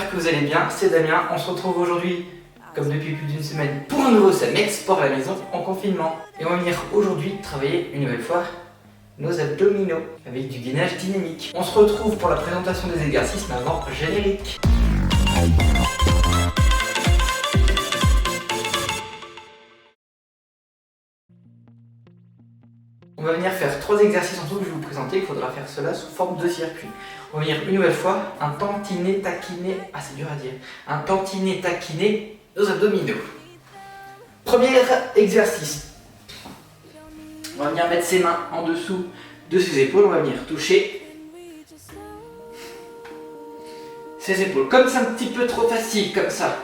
j'espère que vous allez bien, c'est Damien. On se retrouve aujourd'hui, comme depuis plus d'une semaine, pour un nouveau Samex Sport à la maison en confinement. Et on va venir aujourd'hui travailler une nouvelle fois nos abdominaux avec du gainage dynamique. On se retrouve pour la présentation des exercices, mais avant, générique. On va venir faire 3 exercices en tout que je vais vous présenter. Il faudra faire cela sous forme de circuit. On va venir une nouvelle fois un tantinet taquiné. Ah, c'est dur à dire. Un tantinet taquiné nos abdominaux. Premier exercice. On va venir mettre ses mains en dessous de ses épaules. On va venir toucher ses épaules. Comme c'est un petit peu trop facile, comme ça,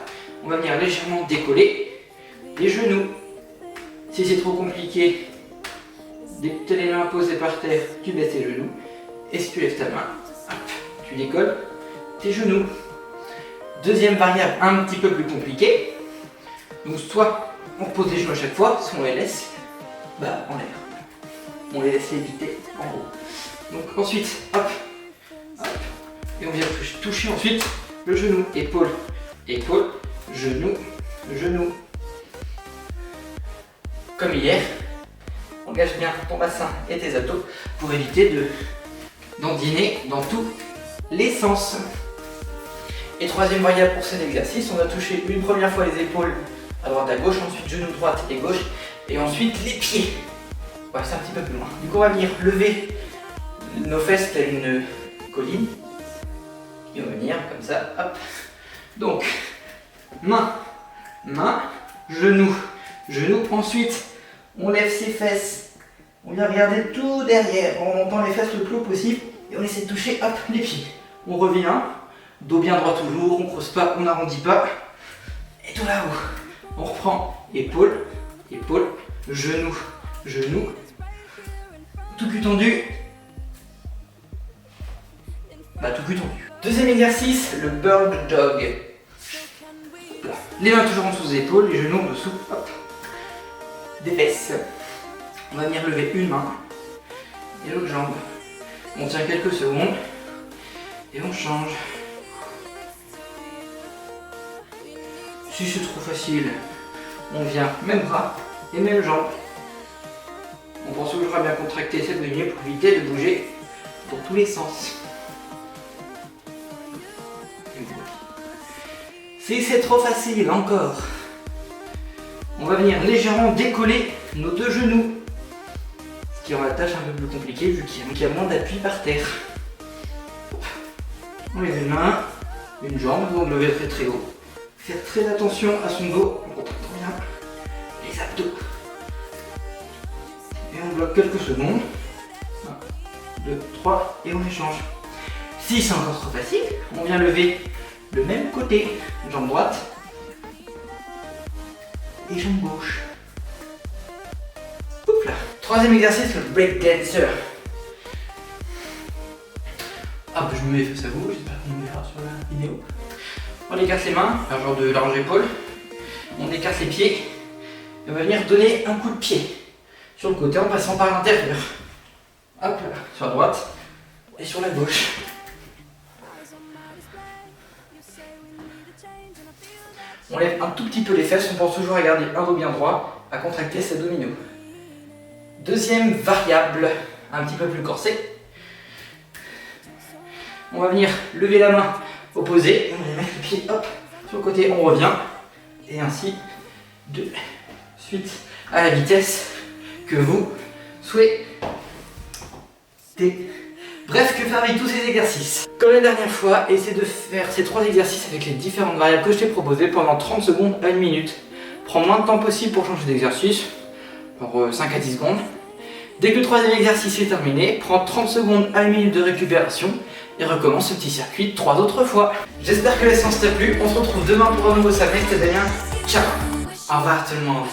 on va venir légèrement décoller les genoux. Si c'est trop compliqué, dès que tu as les mains posées par terre, tu baisses tes genoux. Et si tu lèves ta main, hop, tu décolles tes genoux. Deuxième variable un petit peu plus compliquée. Donc soit on repose les genoux à chaque fois, soit on les laisse en l'air. On les laisse léviter en haut. Donc ensuite, hop, hop. Et on vient toucher ensuite le genou. Épaule, épaule, genou, genou. Comme hier. Engage bien ton bassin et tes abdos pour éviter d'endiner dans tous les sens. Et troisième variable pour cet exercice, on va toucher une première fois les épaules à droite à gauche, ensuite genou droite et gauche, et ensuite les pieds. Ouais, c'est un petit peu plus loin. Du coup, on va venir lever nos fesses telle une colline. Et on va venir comme ça, hop. Donc, main, main, genou, genou. Ensuite, on lève ses fesses, on vient regarder tout derrière en montant les fesses le plus haut possible et on essaie de toucher hop, les pieds. On revient, dos bien droit toujours, on creuse pas, on n'arrondit pas. Et tout là-haut, on reprend épaule, épaule, genou, genou, tout cul tendu. Tout cul tendu. Deuxième exercice, le bird dog. Les mains toujours en dessous des épaules, les genoux en dessous, hop. Des fesses. On va venir lever une main et l'autre jambe. On tient quelques secondes et on change. Si c'est trop facile, on vient même bras et même jambe. On pense toujours à bien contracter cette ligne pour éviter de bouger dans tous les sens. Si c'est trop facile encore, on va venir légèrement décoller nos deux genoux, ce qui rend la tâche un peu plus compliquée vu qu'il y a moins d'appui par terre. On lève une main, une jambe, on lever très très haut. Faire très attention à son dos, on contracte bien les abdos. Et on bloque quelques secondes. 1, 2, 3 et on échange. Si c'est encore trop facile, on vient lever le même côté, jambe droite et jambe gauche. Oups là. Troisième exercice, le break dancer. Je me mets face à vous, j'espère qu'on me verra sur la vidéo. On écarte les mains, un genre de large épaule. On écarte les pieds. Et on va venir donner un coup de pied sur le côté en passant par l'intérieur. Hop là, sur la droite et sur la gauche. On lève un tout petit peu les fesses, on pense toujours à garder un dos bien droit, à contracter ses abdominaux. Deuxième variable, un petit peu plus corsée. On va venir lever la main opposée, on va mettre le pied hop, sur le côté, on revient, et ainsi de suite à la vitesse que vous souhaitez. Bref, que faire avec tous ces exercices? Comme la dernière fois, essaie de faire ces 3 exercices avec les différentes variables que je t'ai proposées pendant 30 secondes à 1 minute. Prends moins de temps possible pour changer d'exercice, genre 5 à 10 secondes. Dès que le 3e exercice est terminé, prends 30 secondes à 1 minute de récupération et recommence ce petit circuit 3 autres fois. J'espère que la séance t'a plu, on se retrouve demain pour un nouveau Samex, c'était Damien, ciao. Au revoir tout le monde.